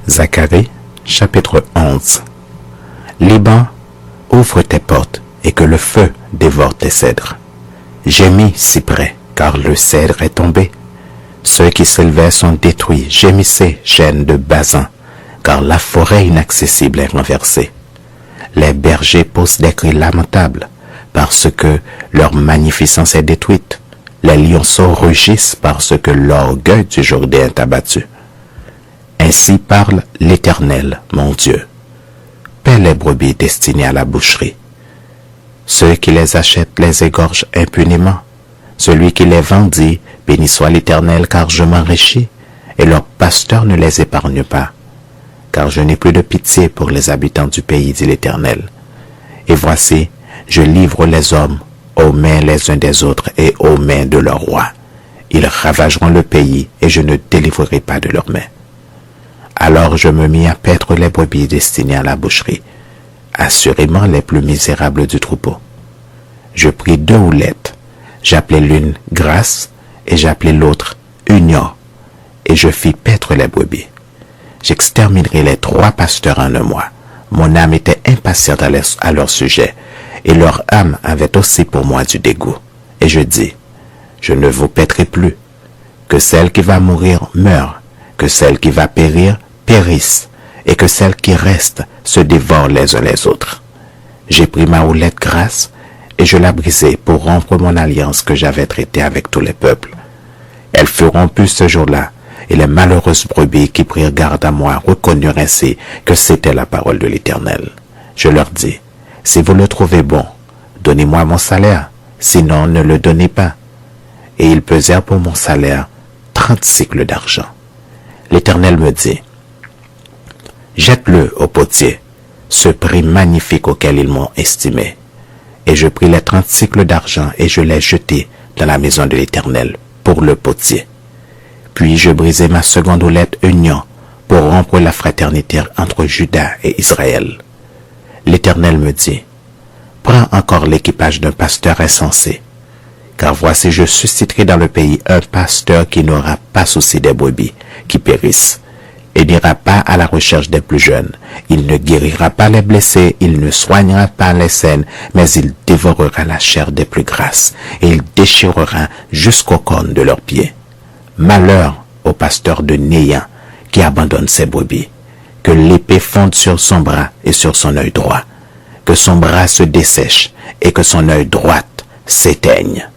Zacharie, chapitre 11. Liban, ouvre tes portes et que le feu dévore tes cèdres. Gémis cyprès, car le cèdre est tombé. Ceux qui s'élevaient sont détruits. Gémissez, chênes de Basan, car la forêt inaccessible est renversée. Les bergers poussent des cris lamentables, parce que leur magnificence est détruite. Les lionceaux rugissent parce que l'orgueil du Jourdain est abattu. Ainsi parle l'Éternel, mon Dieu. Paie les brebis destinées à la boucherie. Ceux qui les achètent les égorgent impunément. Celui qui les vend dit, béni soit l'Éternel, car je m'enrichis, et leur pasteur ne les épargne pas. Car je n'ai plus de pitié pour les habitants du pays, dit l'Éternel. Et voici, je livre les hommes aux mains les uns des autres et aux mains de leurs rois. Ils ravageront le pays, et je ne délivrerai pas de leurs mains. Alors je me mis à paître les brebis destinées à la boucherie, assurément les plus misérables du troupeau. Je pris 2 houlettes, j'appelai l'une Grâce, et j'appelai l'autre Union, et je fis paître les brebis. J'exterminerai les 3 pasteurs en un mois. Mon âme était impatiente à leur sujet, et leur âme avait aussi pour moi du dégoût. Et je dis, je ne vous paîtrai plus, que celle qui va mourir meure, que celle qui va périr périsse, et que celle qui reste se dévore les uns les autres. J'ai pris ma houlette Grâce, et je la brisai pour rompre mon alliance que j'avais traitée avec tous les peuples. Elle fut rompue ce jour-là, et les malheureuses brebis qui prirent garde à moi reconnurent ainsi que c'était la parole de l'Éternel. Je leur dis, si vous le trouvez bon, donnez-moi mon salaire, sinon ne le donnez pas. Et ils pesèrent pour mon salaire 30 cycles d'argent. L'Éternel me dit, jette-le au potier, ce prix magnifique auquel ils m'ont estimé. Et je pris les 30 cycles d'argent et je les jetai dans la maison de l'Éternel pour le potier. Puis je brisai ma seconde houlette Union pour rompre la fraternité entre Juda et Israël. L'Éternel me dit, prends encore l'équipage d'un pasteur insensé, car voici je susciterai dans le pays un pasteur qui n'aura pas souci des brebis qui périssent, et n'ira pas à la recherche des plus jeunes. Il ne guérira pas les blessés, il ne soignera pas les saines, mais il dévorera la chair des plus grasses, et il déchirera jusqu'aux cornes de leurs pieds. Malheur au pasteur de Néan qui abandonne ses brebis, que l'épée fonde sur son bras et sur son œil droit, que son bras se dessèche et que son œil droit s'éteigne.